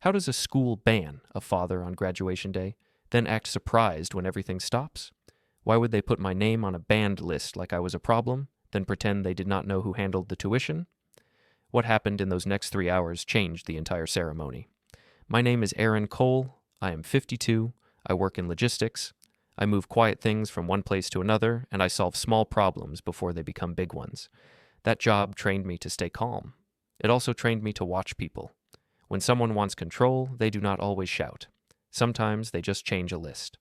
How does a school ban a father on graduation day, then act surprised when everything stops? Why would they put my name on a banned list like I was a problem, then pretend they did not know who handled the tuition? What happened in those next 3 hours changed the entire ceremony. My name is Aaron Cole. I am 52. I work in logistics. I move quiet things from one place to another, and I solve small problems before they become big ones. That job trained me to stay calm. It also trained me to watch people. When someone wants control, they do not always shout. Sometimes they just change a list.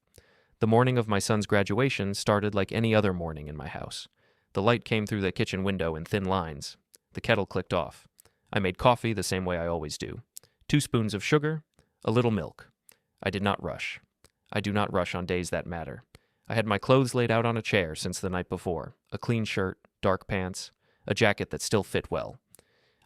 The morning of my son's graduation started like any other morning in my house. The light came through the kitchen window in thin lines. The kettle clicked off. I made coffee the same way I always do. 2 spoons of sugar, a little milk. I did not rush. I do not rush on days that matter. I had my clothes laid out on a chair since the night before, a clean shirt, dark pants, a jacket that still fit well.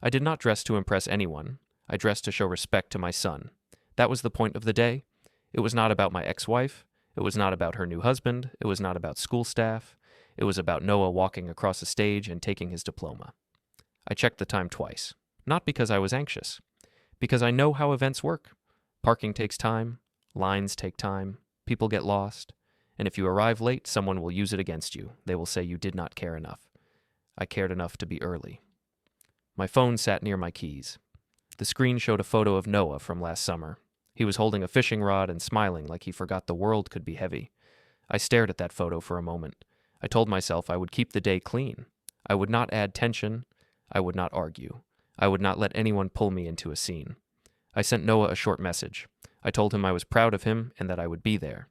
I did not dress to impress anyone. I dressed to show respect to my son. That was the point of the day. It was not about my ex-wife. It was not about her new husband. It was not about school staff. It was about Noah walking across the stage and taking his diploma. I checked the time twice. Not because I was anxious. Because I know how events work. Parking takes time. Lines take time. People get lost. And if you arrive late, someone will use it against you. They will say you did not care enough. I cared enough to be early. My phone sat near my keys. The screen showed a photo of Noah from last summer. He was holding a fishing rod and smiling like he forgot the world could be heavy. I stared at that photo for a moment. I told myself I would keep the day clean. I would not add tension. I would not argue. I would not let anyone pull me into a scene. I sent Noah a short message. I told him I was proud of him and that I would be there.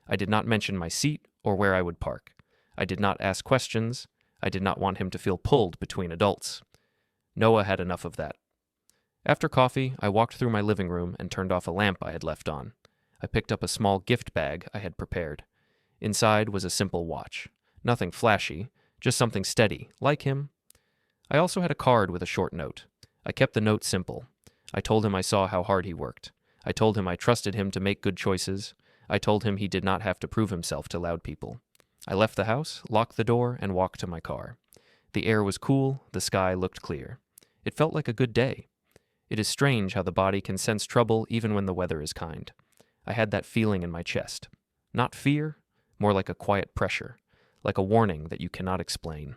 I did not mention my seat or where I would park. I did not ask questions. I did not want him to feel pulled between adults. Noah had enough of that. After coffee, I walked through my living room and turned off a lamp I had left on. I picked up a small gift bag I had prepared. Inside was a simple watch. Nothing flashy, just something steady, like him. I also had a card with a short note. I kept the note simple. I told him I saw how hard he worked. I told him I trusted him to make good choices. I told him he did not have to prove himself to loud people. I left the house, locked the door, and walked to my car. The air was cool, the sky looked clear. It felt like a good day. It is strange how the body can sense trouble even when the weather is kind. I had that feeling in my chest. Not fear, more like a quiet pressure, like a warning that you cannot explain.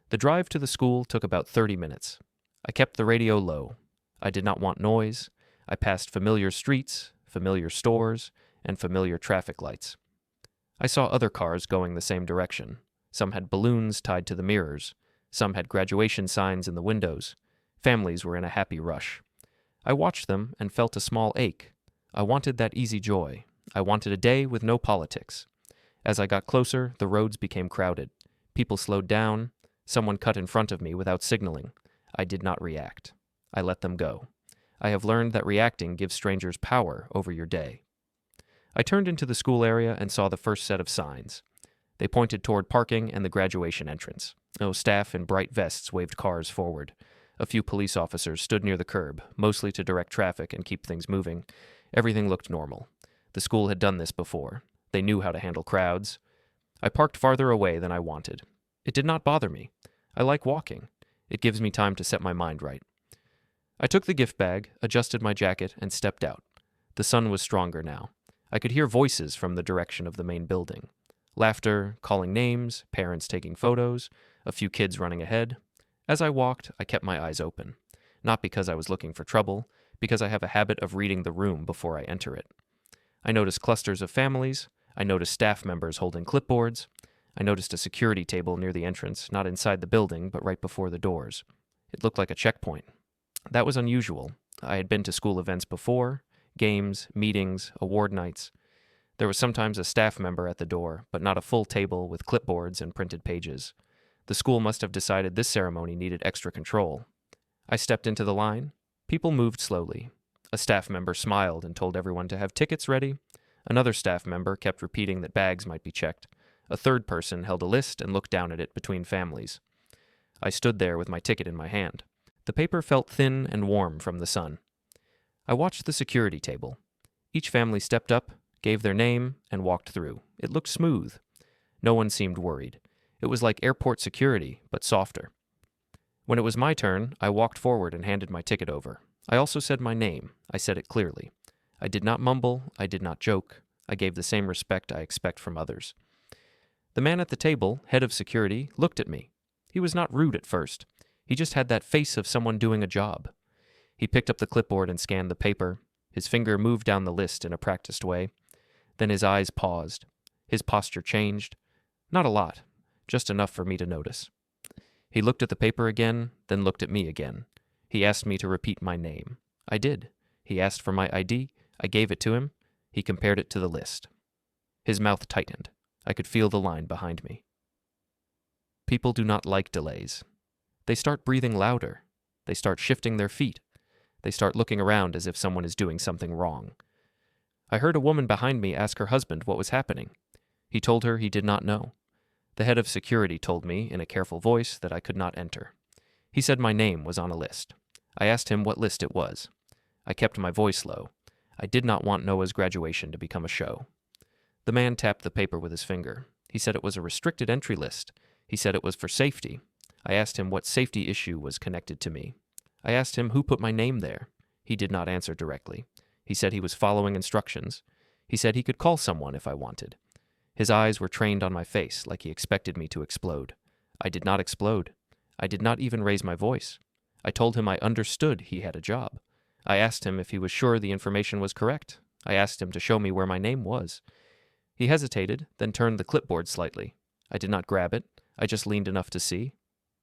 The drive to the school took about 30 minutes. I kept the radio low. I did not want noise. I passed familiar streets, familiar stores, and familiar traffic lights. I saw other cars going the same direction. Some had balloons tied to the mirrors. Some had graduation signs in the windows. Families were in a happy rush. I watched them and felt a small ache. I wanted that easy joy. I wanted a day with no politics. As I got closer, the roads became crowded. People slowed down. Someone cut in front of me without signaling. I did not react. I let them go. I have learned that reacting gives strangers power over your day. I turned into the school area and saw the first set of signs. They pointed toward parking and the graduation entrance. Staff in bright vests waved cars forward. A few police officers stood near the curb, mostly to direct traffic and keep things moving. Everything looked normal. The school had done this before. They knew how to handle crowds. I parked farther away than I wanted. It did not bother me. I like walking. It gives me time to set my mind right. I took the gift bag, adjusted my jacket, and stepped out. The sun was stronger now. I could hear voices from the direction of the main building. Laughter, calling names, parents taking photos, a few kids running ahead. As I walked, I kept my eyes open. Not because I was looking for trouble, because I have a habit of reading the room before I enter it. I noticed clusters of families. I noticed staff members holding clipboards. I noticed a security table near the entrance, not inside the building, but right before the doors. It looked like a checkpoint. That was unusual. I had been to school events before, games, meetings, award nights. There was sometimes a staff member at the door, but not a full table with clipboards and printed pages. The school must have decided this ceremony needed extra control. I stepped into the line. People moved slowly. A staff member smiled and told everyone to have tickets ready. Another staff member kept repeating that bags might be checked. A third person held a list and looked down at it between families. I stood there with my ticket in my hand. The paper felt thin and warm from the sun. I watched the security table. Each family stepped up, gave their name, and walked through. It looked smooth. No one seemed worried. It was like airport security, but softer. When it was my turn, I walked forward and handed my ticket over. I also said my name. I said it clearly. I did not mumble. I did not joke. I gave the same respect I expect from others. The man at the table, head of security, looked at me. He was not rude at first. He just had that face of someone doing a job. He picked up the clipboard and scanned the paper. His finger moved down the list in a practiced way. Then his eyes paused. His posture changed. Not a lot, just enough for me to notice. He looked at the paper again, then looked at me again. He asked me to repeat my name. I did. He asked for my ID. I gave it to him. He compared it to the list. His mouth tightened. I could feel the line behind me. People do not like delays. They start breathing louder. They start shifting their feet. They start looking around as if someone is doing something wrong. I heard a woman behind me ask her husband what was happening. He told her he did not know. The head of security told me, in a careful voice, that I could not enter. He said my name was on a list. I asked him what list it was. I kept my voice low. I did not want Noah's graduation to become a show. The man tapped the paper with his finger. He said it was a restricted entry list. He said it was for safety. I asked him what safety issue was connected to me. I asked him who put my name there. He did not answer directly. He said he was following instructions. He said he could call someone if I wanted. His eyes were trained on my face like he expected me to explode. I did not explode. I did not even raise my voice. I told him I understood he had a job. I asked him if he was sure the information was correct. I asked him to show me where my name was. He hesitated, then turned the clipboard slightly. I did not grab it. I just leaned enough to see.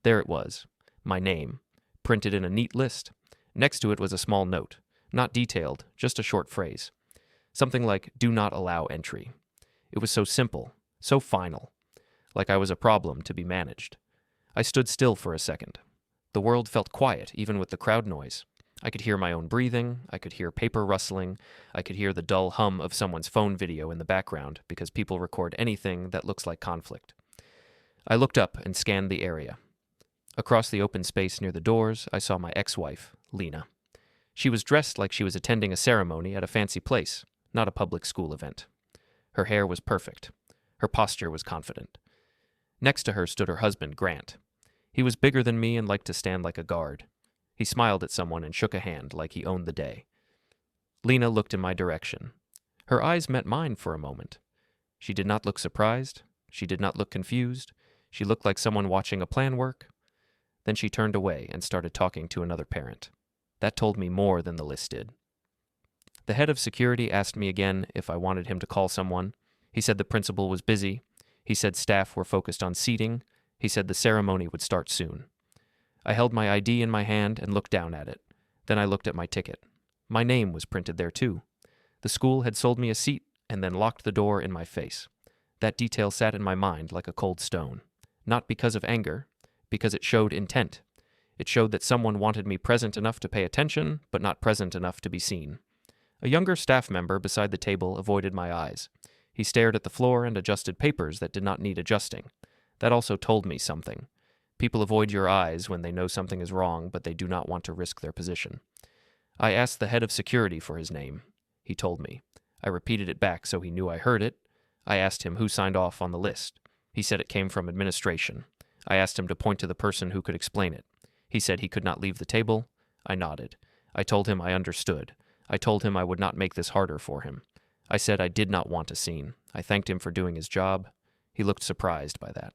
There it was, my name, printed in a neat list. Next to it was a small note, not detailed, just a short phrase. Something like, "Do not allow entry." It was so simple, so final, like I was a problem to be managed. I stood still for a second. The world felt quiet, even with the crowd noise. I could hear my own breathing, I could hear paper rustling, I could hear the dull hum of someone's phone video in the background, because people record anything that looks like conflict. I looked up and scanned the area. Across the open space near the doors, I saw my ex-wife, Lena. She was dressed like she was attending a ceremony at a fancy place, not a public school event. Her hair was perfect. Her posture was confident. Next to her stood her husband, Grant. He was bigger than me and liked to stand like a guard. He smiled at someone and shook a hand like he owned the day. Lena looked in my direction. Her eyes met mine for a moment. She did not look surprised. She did not look confused. She looked like someone watching a plan work. Then she turned away and started talking to another parent. That told me more than the list did. The head of security asked me again if I wanted him to call someone. He said the principal was busy. He said staff were focused on seating. He said the ceremony would start soon. I held my ID in my hand and looked down at it. Then I looked at my ticket. My name was printed there too. The school had sold me a seat and then locked the door in my face. That detail sat in my mind like a cold stone. Not because of anger, because it showed intent. It showed that someone wanted me present enough to pay attention, but not present enough to be seen. A younger staff member beside the table avoided my eyes. He stared at the floor and adjusted papers that did not need adjusting. That also told me something. People avoid your eyes when they know something is wrong, but they do not want to risk their position. I asked the head of security for his name. He told me. I repeated it back so he knew I heard it. I asked him who signed off on the list. He said it came from administration. I asked him to point to the person who could explain it. He said he could not leave the table. I nodded. I told him I understood. I told him I would not make this harder for him. I said I did not want a scene. I thanked him for doing his job. He looked surprised by that.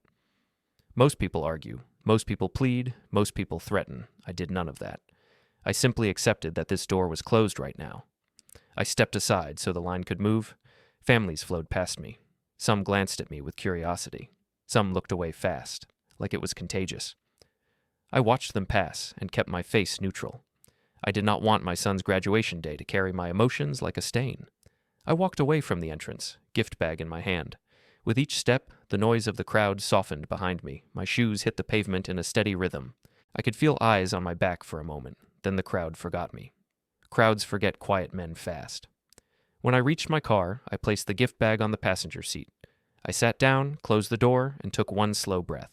Most people argue. Most people plead. Most people threaten. I did none of that. I simply accepted that this door was closed right now. I stepped aside so the line could move. Families flowed past me. Some glanced at me with curiosity. Some looked away fast, like it was contagious. I watched them pass and kept my face neutral. I did not want my son's graduation day to carry my emotions like a stain. I walked away from the entrance, gift bag in my hand. With each step, the noise of the crowd softened behind me. My shoes hit the pavement in a steady rhythm. I could feel eyes on my back for a moment. Then the crowd forgot me. Crowds forget quiet men fast. When I reached my car, I placed the gift bag on the passenger seat. I sat down, closed the door, and took one slow breath.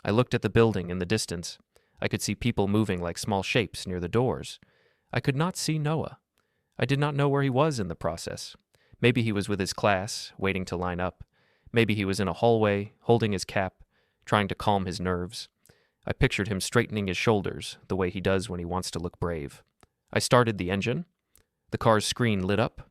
I looked at the building in the distance. I could see people moving like small shapes near the doors. I could not see Noah. I did not know where he was in the process. Maybe he was with his class, waiting to line up. Maybe he was in a hallway, holding his cap, trying to calm his nerves. I pictured him straightening his shoulders, the way he does when he wants to look brave. I started the engine. The car's screen lit up.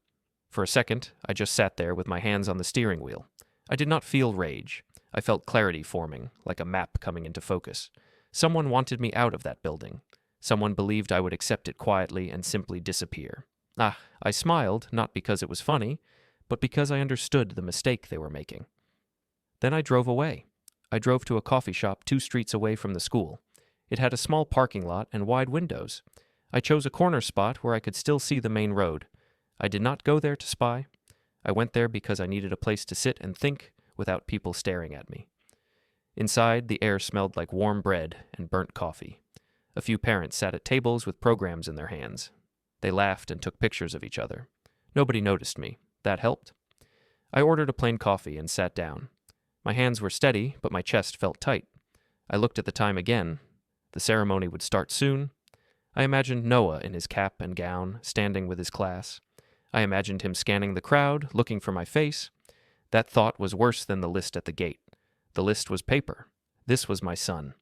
For a second, I just sat there with my hands on the steering wheel. I did not feel rage. I felt clarity forming, like a map coming into focus. Someone wanted me out of that building. Someone believed I would accept it quietly and simply disappear. I smiled, not because it was funny, but because I understood the mistake they were making. Then I drove away. I drove to a coffee shop 2 streets away from the school. It had a small parking lot and wide windows. I chose a corner spot where I could still see the main road. I did not go there to spy. I went there because I needed a place to sit and think without people staring at me. Inside, the air smelled like warm bread and burnt coffee. A few parents sat at tables with programs in their hands. They laughed and took pictures of each other. Nobody noticed me. That helped. I ordered a plain coffee and sat down. My hands were steady, but my chest felt tight. I looked at the time again. The ceremony would start soon. I imagined Noah in his cap and gown, standing with his class. I imagined him scanning the crowd, looking for my face. That thought was worse than the list at the gate. The list was paper. This was my son.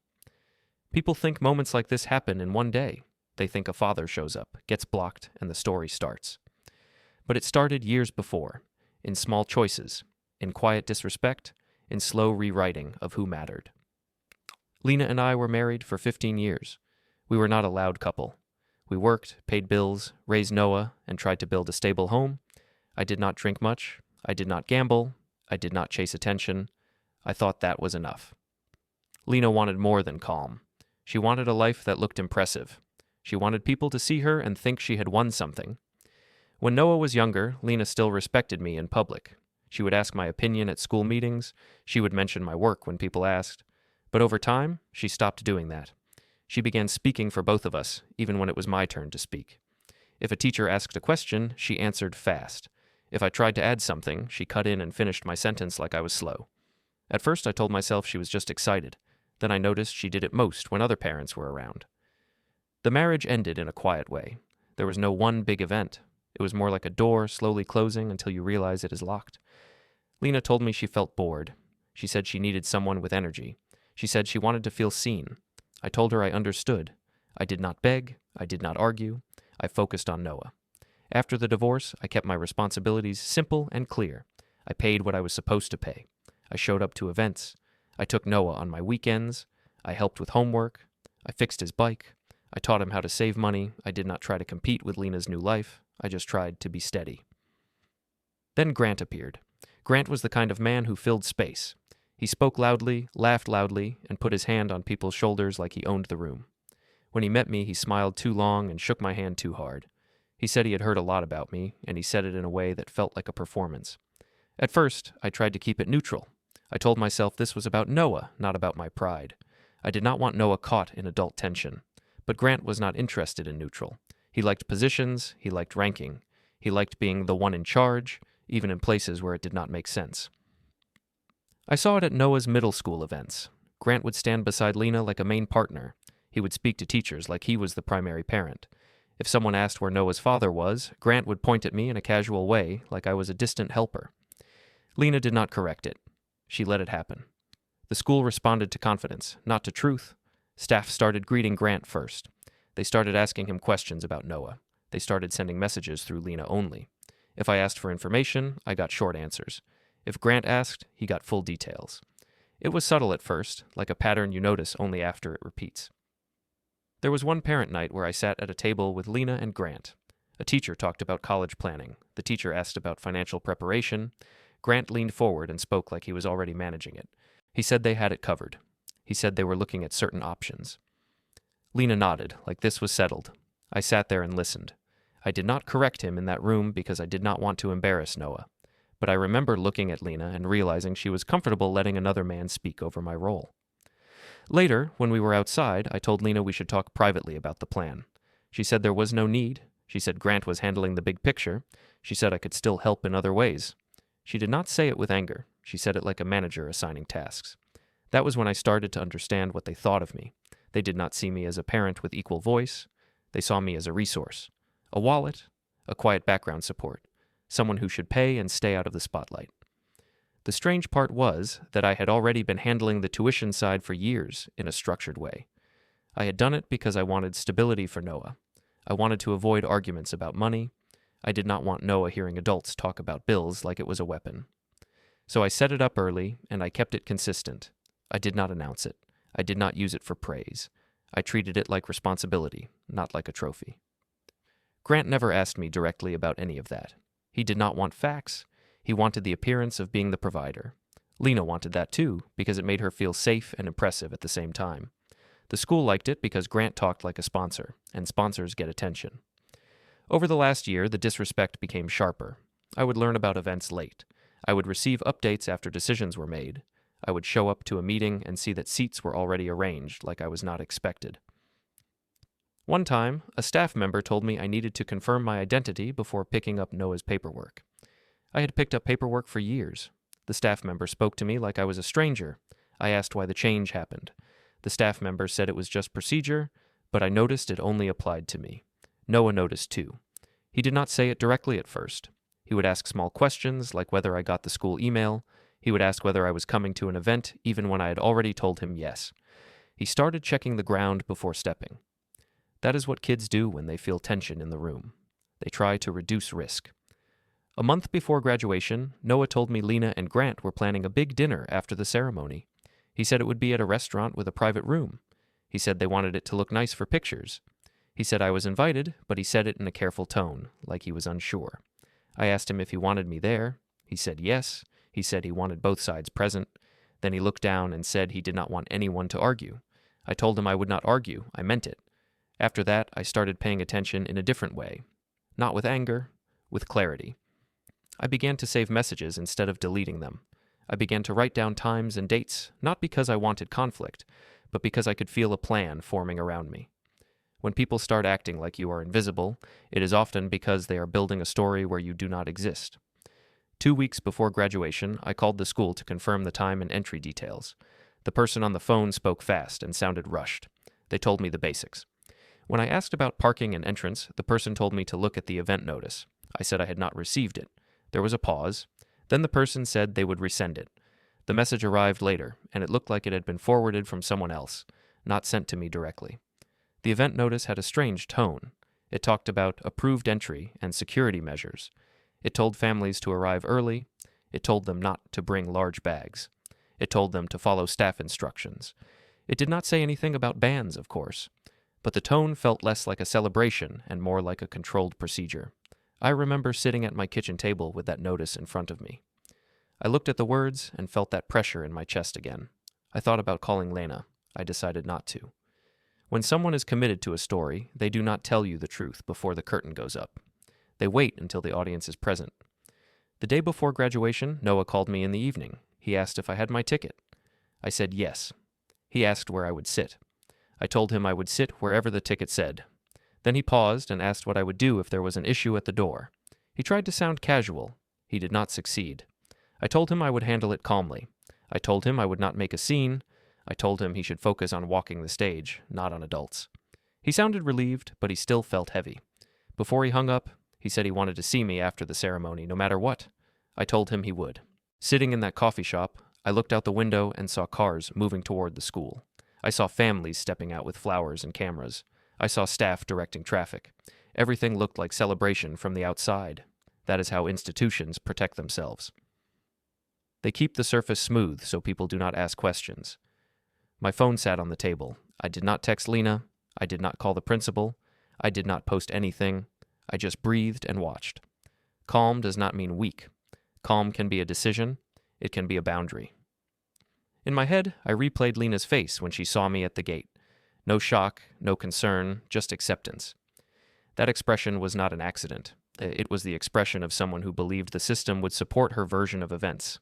People think moments like this happen in one day. They think a father shows up, gets blocked, and the story starts. But it started years before, in small choices, in quiet disrespect, in slow rewriting of who mattered. Lena and I were married for 15 years. We were not a loud couple. We worked, paid bills, raised Noah, and tried to build a stable home. I did not drink much. I did not gamble. I did not chase attention. I thought that was enough. Lena wanted more than calm. She wanted a life that looked impressive. She wanted people to see her and think she had won something. When Noah was younger, Lena still respected me in public. She would ask my opinion at school meetings. She would mention my work when people asked. But over time, she stopped doing that. She began speaking for both of us, even when it was my turn to speak. If a teacher asked a question, she answered fast. If I tried to add something, she cut in and finished my sentence like I was slow. At first, I told myself she was just excited. Then I noticed she did it most when other parents were around. The marriage ended in a quiet way. There was no one big event. It was more like a door slowly closing until you realize it is locked. Lena told me she felt bored. She said she needed someone with energy. She said she wanted to feel seen. I told her I understood. I did not beg. I did not argue. I focused on Noah. After the divorce, I kept my responsibilities simple and clear. I paid what I was supposed to pay. I showed up to events. I took Noah on my weekends. I helped with homework. I fixed his bike. I taught him how to save money. I did not try to compete with Lena's new life. I just tried to be steady. Then Grant appeared. Grant was the kind of man who filled space. He spoke loudly, laughed loudly, and put his hand on people's shoulders like he owned the room. When he met me, he smiled too long and shook my hand too hard. He said he had heard a lot about me, and he said it in a way that felt like a performance. At first, I tried to keep it neutral. I told myself this was about Noah, not about my pride. I did not want Noah caught in adult tension. But Grant was not interested in neutral. He liked positions, he liked ranking. He liked being the one in charge, even in places where it did not make sense. I saw it at Noah's middle school events. Grant would stand beside Lena like a main partner. He would speak to teachers like he was the primary parent. If someone asked where Noah's father was, Grant would point at me in a casual way, like I was a distant helper. Lena did not correct it. She let it happen. The school responded to confidence, not to truth. Staff started greeting Grant first. They started asking him questions about Noah. They started sending messages through Lena only. If I asked for information, I got short answers. If Grant asked, he got full details. It was subtle at first, like a pattern you notice only after it repeats. There was one parent night where I sat at a table with Lena and Grant. A teacher talked about college planning. The teacher asked about financial preparation. Grant leaned forward and spoke like he was already managing it. He said they had it covered. He said they were looking at certain options. Lena nodded, like this was settled. I sat there and listened. I did not correct him in that room because I did not want to embarrass Noah. But I remember looking at Lena and realizing she was comfortable letting another man speak over my role. Later, when we were outside, I told Lena we should talk privately about the plan. She said there was no need. She said Grant was handling the big picture. She said I could still help in other ways. She did not say it with anger. She said it like a manager assigning tasks. That was when I started to understand what they thought of me. They did not see me as a parent with equal voice. They saw me as a resource, a wallet, a quiet background support, someone who should pay and stay out of the spotlight. The strange part was that I had already been handling the tuition side for years in a structured way. I had done it because I wanted stability for Noah. I wanted to avoid arguments about money. I did not want Noah hearing adults talk about bills like it was a weapon. So I set it up early, and I kept it consistent. I did not announce it. I did not use it for praise. I treated it like responsibility, not like a trophy. Grant never asked me directly about any of that. He did not want facts. He wanted the appearance of being the provider. Lena wanted that too, because it made her feel safe and impressive at the same time. The school liked it because Grant talked like a sponsor, and sponsors get attention. Over the last year, the disrespect became sharper. I would learn about events late. I would receive updates after decisions were made. I would show up to a meeting and see that seats were already arranged like I was not expected. One time, a staff member told me I needed to confirm my identity before picking up Noah's paperwork. I had picked up paperwork for years. The staff member spoke to me like I was a stranger. I asked why the change happened. The staff member said it was just procedure, but I noticed it only applied to me. Noah noticed too. He did not say it directly at first. He would ask small questions like whether I got the school email. He would ask whether I was coming to an event even when I had already told him yes. He started checking the ground before stepping. That is what kids do when they feel tension in the room. They try to reduce risk. A month before graduation, Noah told me Lena and Grant were planning a big dinner after the ceremony. He said it would be at a restaurant with a private room. He said they wanted it to look nice for pictures. He said I was invited, but he said it in a careful tone, like he was unsure. I asked him if he wanted me there. He said yes. He said he wanted both sides present. Then he looked down and said he did not want anyone to argue. I told him I would not argue. I meant it. After that, I started paying attention in a different way. Not with anger, with clarity. I began to save messages instead of deleting them. I began to write down times and dates, not because I wanted conflict, but because I could feel a plan forming around me. When people start acting like you are invisible, it is often because they are building a story where you do not exist. 2 weeks before graduation, I called the school to confirm the time and entry details. The person on the phone spoke fast and sounded rushed. They told me the basics. When I asked about parking and entrance, the person told me to look at the event notice. I said I had not received it. There was a pause. Then the person said they would resend it. The message arrived later, and it looked like it had been forwarded from someone else, not sent to me directly. The event notice had a strange tone. It talked about approved entry and security measures. It told families to arrive early. It told them not to bring large bags. It told them to follow staff instructions. It did not say anything about bans, of course. But the tone felt less like a celebration and more like a controlled procedure. I remember sitting at my kitchen table with that notice in front of me. I looked at the words and felt that pressure in my chest again. I thought about calling Lena. I decided not to. When someone is committed to a story, they do not tell you the truth before the curtain goes up. They wait until the audience is present. The day before graduation, Noah called me in the evening. He asked if I had my ticket. I said yes. He asked where I would sit. I told him I would sit wherever the ticket said. Then he paused and asked what I would do if there was an issue at the door. He tried to sound casual. He did not succeed. I told him I would handle it calmly. I told him I would not make a scene. I told him he should focus on walking the stage, not on adults. He sounded relieved, but he still felt heavy. Before he hung up, he said he wanted to see me after the ceremony, no matter what. I told him he would. Sitting in that coffee shop, I looked out the window and saw cars moving toward the school. I saw families stepping out with flowers and cameras. I saw staff directing traffic. Everything looked like celebration from the outside. That is how institutions protect themselves. They keep the surface smooth so people do not ask questions. My phone sat on the table. I did not text Lena. I did not call the principal. I did not post anything. I just breathed and watched. Calm does not mean weak. Calm can be a decision. It can be a boundary. In my head, I replayed Lena's face when she saw me at the gate. No shock, no concern, just acceptance. That expression was not an accident. It was the expression of someone who believed the system would support her version of events.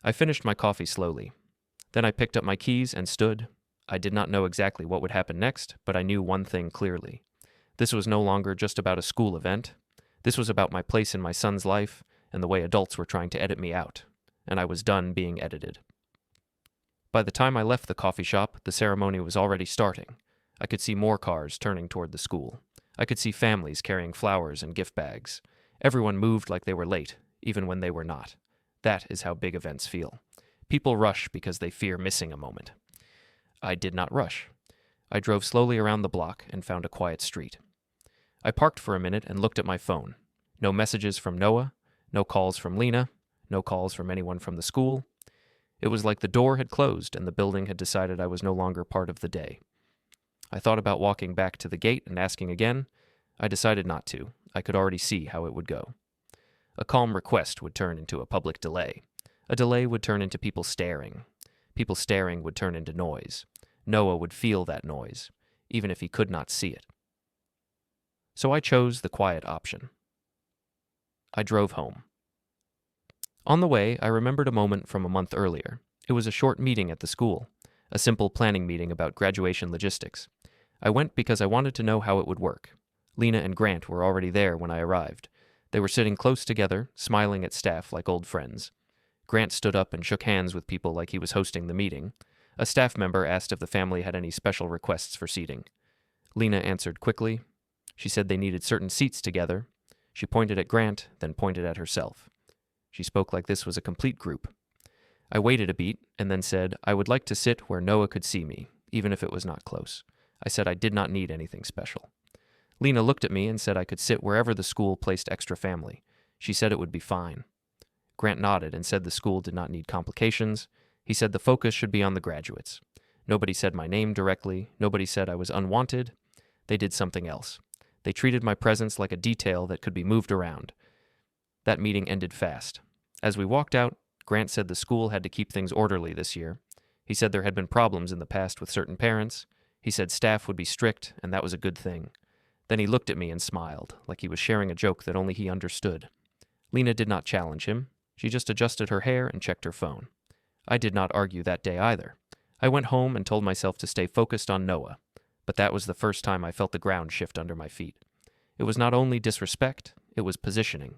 I finished my coffee slowly. Then I picked up my keys and stood. I did not know exactly what would happen next, but I knew one thing clearly. This was no longer just about a school event. This was about my place in my son's life and the way adults were trying to edit me out. And I was done being edited. By the time I left the coffee shop, the ceremony was already starting. I could see more cars turning toward the school. I could see families carrying flowers and gift bags. Everyone moved like they were late, even when they were not. That is how big events feel. People rush because they fear missing a moment. I did not rush. I drove slowly around the block and found a quiet street. I parked for a minute and looked at my phone. No messages from Noah, no calls from Lena, no calls from anyone from the school. It was like the door had closed and the building had decided I was no longer part of the day. I thought about walking back to the gate and asking again. I decided not to. I could already see how it would go. A calm request would turn into a public delay. A delay would turn into people staring. People staring would turn into noise. Noah would feel that noise, even if he could not see it. So I chose the quiet option. I drove home. On the way, I remembered a moment from a month earlier. It was a short meeting at the school, a simple planning meeting about graduation logistics. I went because I wanted to know how it would work. Lena and Grant were already there when I arrived. They were sitting close together, smiling at staff like old friends. Grant stood up and shook hands with people like he was hosting the meeting. A staff member asked if the family had any special requests for seating. Lena answered quickly. She said they needed certain seats together. She pointed at Grant, then pointed at herself. She spoke like this was a complete group. I waited a beat and then said I would like to sit where Noah could see me, even if it was not close. I said I did not need anything special. Lena looked at me and said I could sit wherever the school placed extra family. She said it would be fine. Grant nodded and said the school did not need complications. He said the focus should be on the graduates. Nobody said my name directly. Nobody said I was unwanted. They did something else. They treated my presence like a detail that could be moved around. That meeting ended fast. As we walked out, Grant said the school had to keep things orderly this year. He said there had been problems in the past with certain parents. He said staff would be strict, and that was a good thing. Then he looked at me and smiled, like he was sharing a joke that only he understood. Lena did not challenge him. She just adjusted her hair and checked her phone. I did not argue that day either. I went home and told myself to stay focused on Noah, but that was the first time I felt the ground shift under my feet. It was not only disrespect, it was positioning.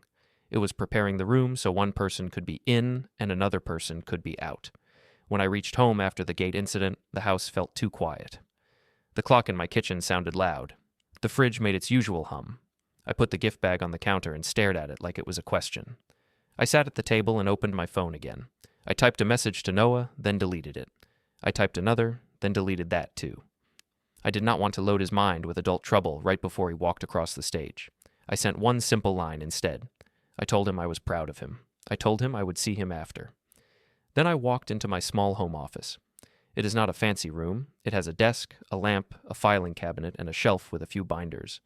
It was preparing the room so one person could be in and another person could be out. When I reached home after the gate incident, the house felt too quiet. The clock in my kitchen sounded loud. The fridge made its usual hum. I put the gift bag on the counter and stared at it like it was a question. I sat at the table and opened my phone again. I typed a message to Noah, then deleted it. I typed another, then deleted that too. I did not want to load his mind with adult trouble right before he walked across the stage. I sent one simple line instead. I told him I was proud of him. I told him I would see him after. Then I walked into my small home office. It is not a fancy room. It has a desk, a lamp, a filing cabinet, and a shelf with a few binders.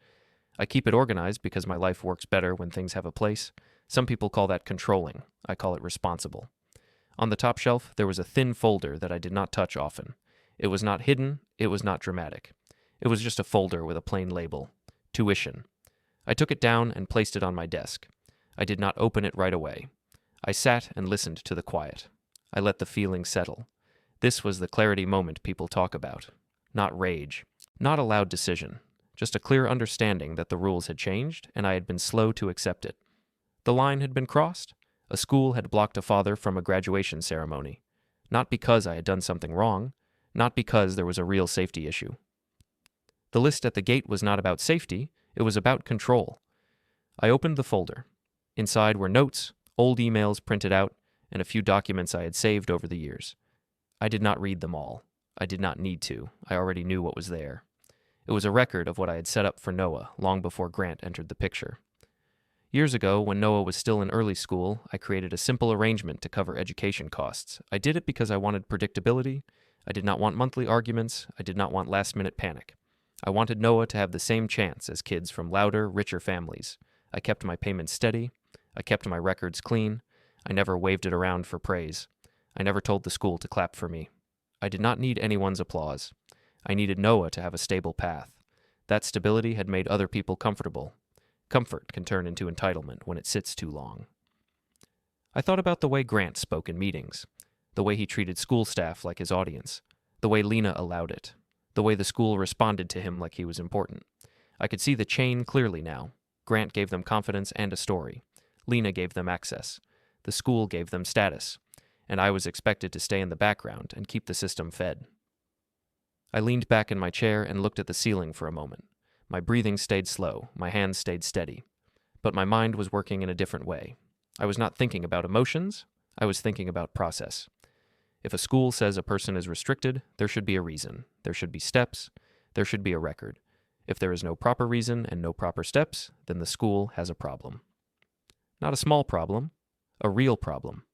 I keep it organized because my life works better when things have a place. Some people call that controlling. I call it responsible. On the top shelf, there was a thin folder that I did not touch often. It was not hidden. It was not dramatic. It was just a folder with a plain label. Tuition. I took it down and placed it on my desk. I did not open it right away. I sat and listened to the quiet. I let the feeling settle. This was the clarity moment people talk about. Not rage. Not a loud decision. Just a clear understanding that the rules had changed, and I had been slow to accept it. The line had been crossed. A school had blocked a father from a graduation ceremony. Not because I had done something wrong. Not because there was a real safety issue. The list at the gate was not about safety. It was about control. I opened the folder. Inside were notes, old emails printed out, and a few documents I had saved over the years. I did not read them all. I did not need to. I already knew what was there. It was a record of what I had set up for Noah long before Grant entered the picture. Years ago, when Noah was still in early school, I created a simple arrangement to cover education costs. I did it because I wanted predictability. I did not want monthly arguments. I did not want last-minute panic. I wanted Noah to have the same chance as kids from louder, richer families. I kept my payments steady. I kept my records clean. I never waved it around for praise. I never told the school to clap for me. I did not need anyone's applause. I needed Noah to have a stable path. That stability had made other people comfortable. Comfort can turn into entitlement when it sits too long. I thought about the way Grant spoke in meetings, the way he treated school staff like his audience, the way Lena allowed it, the way the school responded to him like he was important. I could see the chain clearly now. Grant gave them confidence and a story. Lena gave them access. The school gave them status. And I was expected to stay in the background and keep the system fed. I leaned back in my chair and looked at the ceiling for a moment. My breathing stayed slow, my hands stayed steady. But my mind was working in a different way. I was not thinking about emotions, I was thinking about process. If a school says a person is restricted, there should be a reason. There should be steps. There should be a record. If there is no proper reason and no proper steps, then the school has a problem. Not a small problem, a real problem.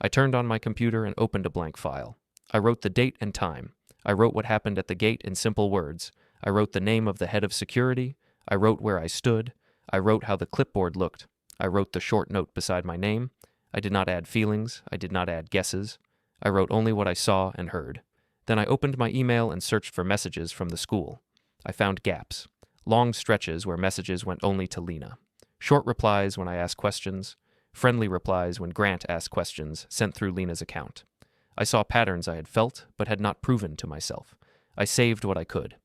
I turned on my computer and opened a blank file. I wrote the date and time. I wrote what happened at the gate in simple words. I wrote the name of the head of security. I wrote where I stood. I wrote how the clipboard looked. I wrote the short note beside my name. I did not add feelings. I did not add guesses. I wrote only what I saw and heard. Then I opened my email and searched for messages from the school. I found gaps, long stretches where messages went only to Lena. Short replies when I asked questions, friendly replies when Grant asked questions sent through Lena's account. I saw patterns I had felt but had not proven to myself. I saved what I could.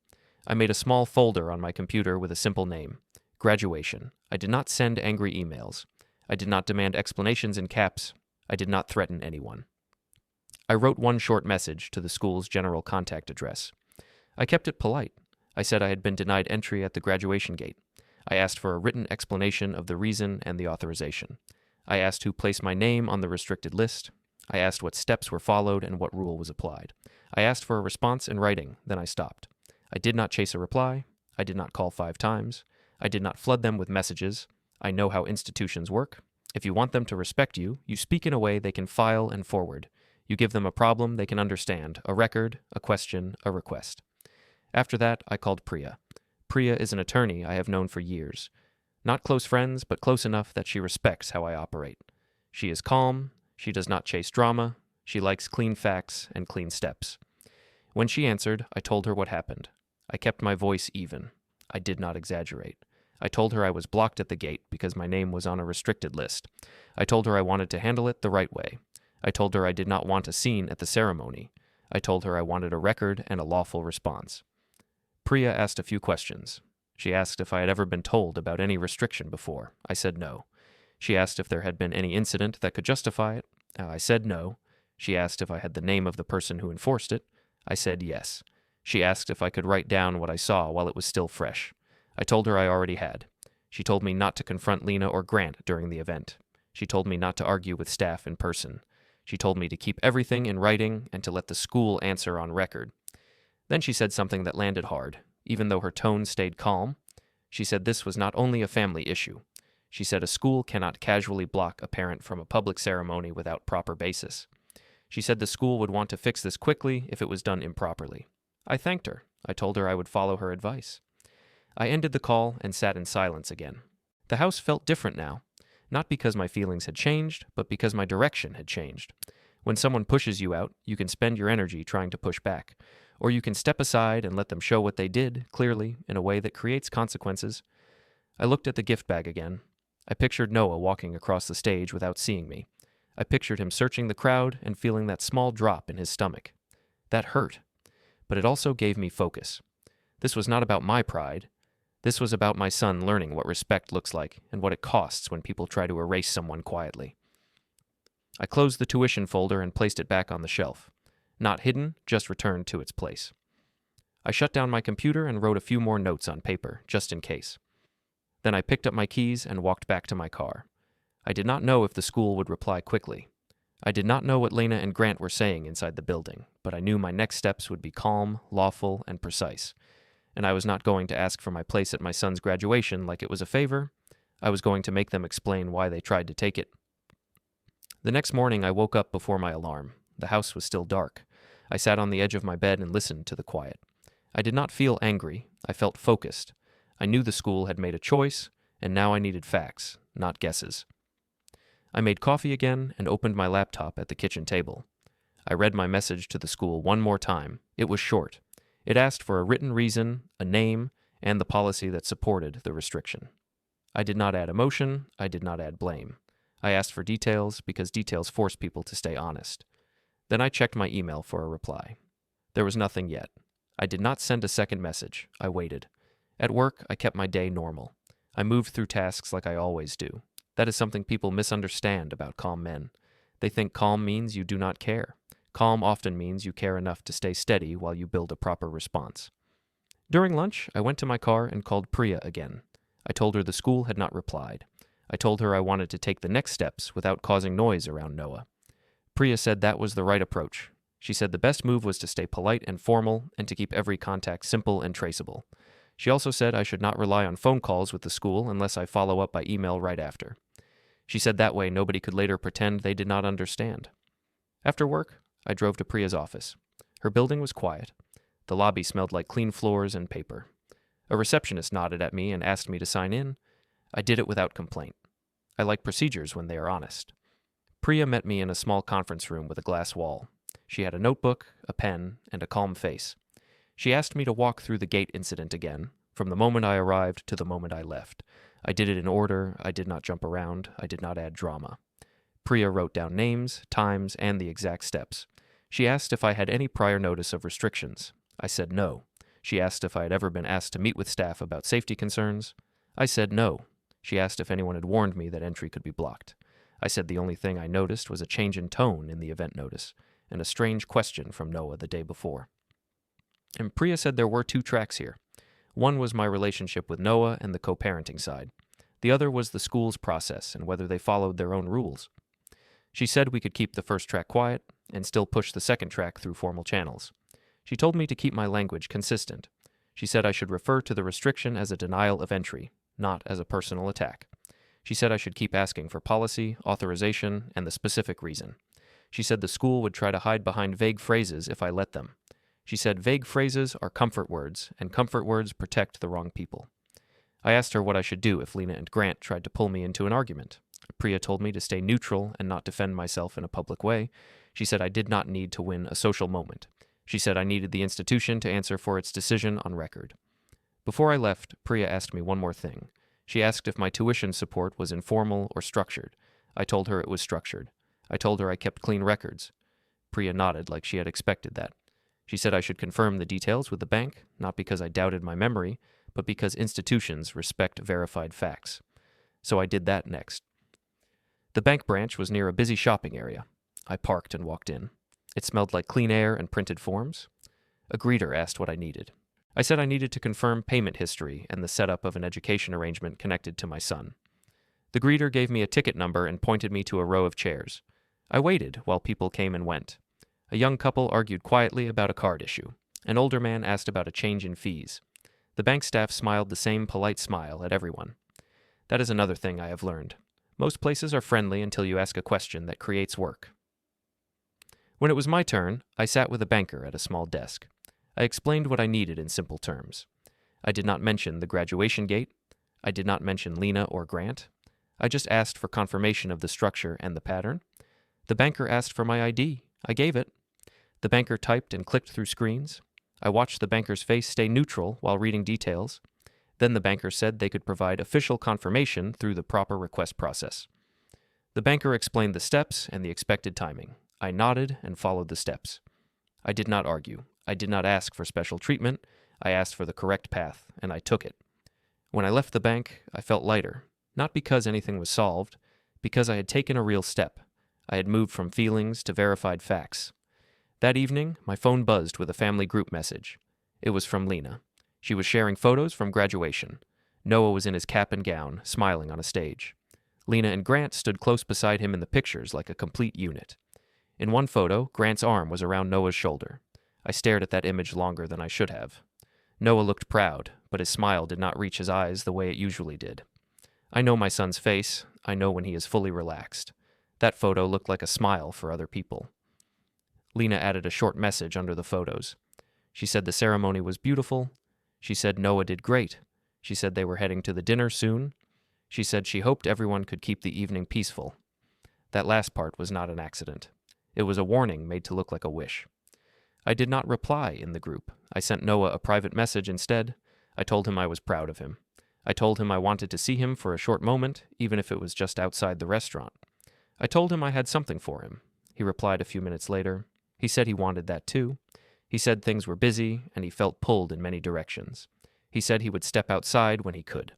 I made a small folder on my computer with a simple name, Graduation. I did not send angry emails. I did not demand explanations in caps. I did not threaten anyone. I wrote one short message to the school's general contact address. I kept it polite. I said I had been denied entry at the graduation gate. I asked for a written explanation of the reason and the authorization. I asked who placed my name on the restricted list. I asked what steps were followed and what rule was applied. I asked for a response in writing, then I stopped. I did not chase a reply. I did not call 5 times. I did not flood them with messages. I know how institutions work. If you want them to respect you, you speak in a way they can file and forward. You give them a problem they can understand, a record, a question, a request. After that, I called Priya. Priya is an attorney I have known for years. Not close friends, but close enough that she respects how I operate. She is calm. She does not chase drama. She likes clean facts and clean steps. When she answered, I told her what happened. I kept my voice even. I did not exaggerate. I told her I was blocked at the gate because my name was on a restricted list. I told her I wanted to handle it the right way. I told her I did not want a scene at the ceremony. I told her I wanted a record and a lawful response. Priya asked a few questions. She asked if I had ever been told about any restriction before. I said no. She asked if there had been any incident that could justify it. I said no. She asked if I had the name of the person who enforced it. I said yes. She asked if I could write down what I saw while it was still fresh. I told her I already had. She told me not to confront Lena or Grant during the event. She told me not to argue with staff in person. She told me to keep everything in writing and to let the school answer on record. Then she said something that landed hard, even though her tone stayed calm. She said this was not only a family issue. She said a school cannot casually block a parent from a public ceremony without proper basis. She said the school would want to fix this quickly if it was done improperly. I thanked her. I told her I would follow her advice. I ended the call and sat in silence again. The house felt different now, not because my feelings had changed, but because my direction had changed. When someone pushes you out, you can spend your energy trying to push back, or you can step aside and let them show what they did, clearly, in a way that creates consequences. I looked at the gift bag again. I pictured Noah walking across the stage without seeing me. I pictured him searching the crowd and feeling that small drop in his stomach. That hurt, but it also gave me focus. This was not about my pride. This was about my son learning what respect looks like and what it costs when people try to erase someone quietly. I closed the tuition folder and placed it back on the shelf. Not hidden, just returned to its place. I shut down my computer and wrote a few more notes on paper, just in case. Then I picked up my keys and walked back to my car. I did not know if the school would reply quickly. I did not know what Lena and Grant were saying inside the building, but I knew my next steps would be calm, lawful, and precise. And I was not going to ask for my place at my son's graduation like it was a favor. I was going to make them explain why they tried to take it. The next morning I woke up before my alarm. The house was still dark. I sat on the edge of my bed and listened to the quiet. I did not feel angry. I felt focused. I knew the school had made a choice, and now I needed facts, not guesses. I made coffee again and opened my laptop at the kitchen table. I read my message to the school one more time. It was short. It asked for a written reason, a name, and the policy that supported the restriction. I did not add emotion. I did not add blame. I asked for details because details force people to stay honest. Then I checked my email for a reply. There was nothing yet. I did not send a second message. I waited. At work, I kept my day normal. I moved through tasks like I always do. That is something people misunderstand about calm men. They think calm means you do not care. Calm often means you care enough to stay steady while you build a proper response. During lunch, I went to my car and called Priya again. I told her the school had not replied. I told her I wanted to take the next steps without causing noise around Noah. Priya said that was the right approach. She said the best move was to stay polite and formal and to keep every contact simple and traceable. She also said I should not rely on phone calls with the school unless I follow up by email right after. She said that way nobody could later pretend they did not understand. After work, I drove to Priya's office. Her building was quiet. The lobby smelled like clean floors and paper. A receptionist nodded at me and asked me to sign in. I did it without complaint. I like procedures when they are honest. Priya met me in a small conference room with a glass wall. She had a notebook, a pen, and a calm face. She asked me to walk through the gate incident again, from the moment I arrived to the moment I left. I did it in order. I did not jump around. I did not add drama. Priya wrote down names, times, and the exact steps. She asked if I had any prior notice of restrictions. I said no. She asked if I had ever been asked to meet with staff about safety concerns. I said no. She asked if anyone had warned me that entry could be blocked. I said the only thing I noticed was a change in tone in the event notice, and a strange question from Noah the day before. And Priya said there were 2 tracks here. One was my relationship with Noah and the co-parenting side. The other was the school's process and whether they followed their own rules. She said we could keep the first track quiet and still push the second track through formal channels. She told me to keep my language consistent. She said I should refer to the restriction as a denial of entry, not as a personal attack. She said I should keep asking for policy, authorization, and the specific reason. She said the school would try to hide behind vague phrases if I let them. She said vague phrases are comfort words, and comfort words protect the wrong people. I asked her what I should do if Lena and Grant tried to pull me into an argument. Priya told me to stay neutral and not defend myself in a public way. She said I did not need to win a social moment. She said I needed the institution to answer for its decision on record. Before I left, Priya asked me one more thing. She asked if my tuition support was informal or structured. I told her it was structured. I told her I kept clean records. Priya nodded like she had expected that. She said I should confirm the details with the bank, not because I doubted my memory, but because institutions respect verified facts. So I did that next. The bank branch was near a busy shopping area. I parked and walked in. It smelled like clean air and printed forms. A greeter asked what I needed. I said I needed to confirm payment history and the setup of an education arrangement connected to my son. The greeter gave me a ticket number and pointed me to a row of chairs. I waited while people came and went. A young couple argued quietly about a card issue. An older man asked about a change in fees. The bank staff smiled the same polite smile at everyone. That is another thing I have learned. Most places are friendly until you ask a question that creates work. When it was my turn, I sat with a banker at a small desk. I explained what I needed in simple terms. I did not mention the graduation gate. I did not mention Lena or Grant. I just asked for confirmation of the structure and the pattern. The banker asked for my ID. I gave it. The banker typed and clicked through screens. I watched the banker's face stay neutral while reading details. Then the banker said they could provide official confirmation through the proper request process. The banker explained the steps and the expected timing. I nodded and followed the steps. I did not argue. I did not ask for special treatment. I asked for the correct path, and I took it. When I left the bank, I felt lighter, not because anything was solved, because I had taken a real step. I had moved from feelings to verified facts. That evening, my phone buzzed with a family group message. It was from Lena. She was sharing photos from graduation. Noah was in his cap and gown, smiling on a stage. Lena and Grant stood close beside him in the pictures like a complete unit. In one photo, Grant's arm was around Noah's shoulder. I stared at that image longer than I should have. Noah looked proud, but his smile did not reach his eyes the way it usually did. I know my son's face. I know when he is fully relaxed. That photo looked like a smile for other people. Lena added a short message under the photos. She said the ceremony was beautiful. She said Noah did great. She said they were heading to the dinner soon. She said she hoped everyone could keep the evening peaceful. That last part was not an accident. It was a warning made to look like a wish. I did not reply in the group. I sent Noah a private message instead. I told him I was proud of him. I told him I wanted to see him for a short moment, even if it was just outside the restaurant. I told him I had something for him. He replied a few minutes later. He said he wanted that too. He said things were busy, and he felt pulled in many directions. He said he would step outside when he could.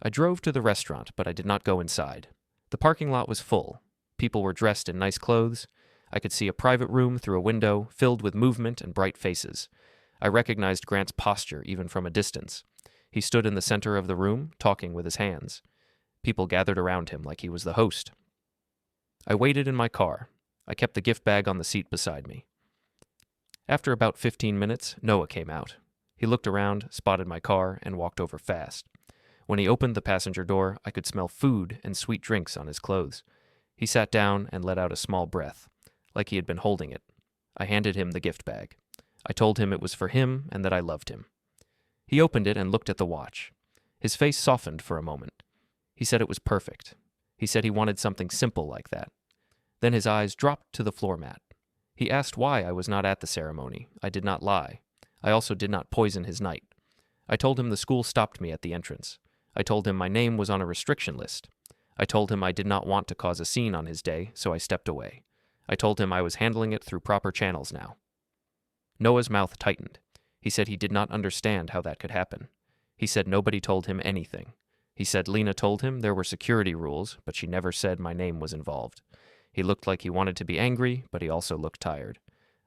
I drove to the restaurant, but I did not go inside. The parking lot was full. People were dressed in nice clothes. I could see a private room through a window filled with movement and bright faces. I recognized Grant's posture even from a distance. He stood in the center of the room, talking with his hands. People gathered around him like he was the host. I waited in my car. I kept the gift bag on the seat beside me. After about 15 minutes, Noah came out. He looked around, spotted my car, and walked over fast. When he opened the passenger door, I could smell food and sweet drinks on his clothes. He sat down and let out a small breath, like he had been holding it. I handed him the gift bag. I told him it was for him and that I loved him. He opened it and looked at the watch. His face softened for a moment. He said it was perfect. He said he wanted something simple like that. Then his eyes dropped to the floor mat. He asked why I was not at the ceremony. I did not lie. I also did not poison his night. I told him the school stopped me at the entrance. I told him my name was on a restriction list. I told him I did not want to cause a scene on his day, so I stepped away. I told him I was handling it through proper channels now. Noah's mouth tightened. He said he did not understand how that could happen. He said nobody told him anything. He said Lena told him there were security rules, but she never said my name was involved. He looked like he wanted to be angry, but he also looked tired.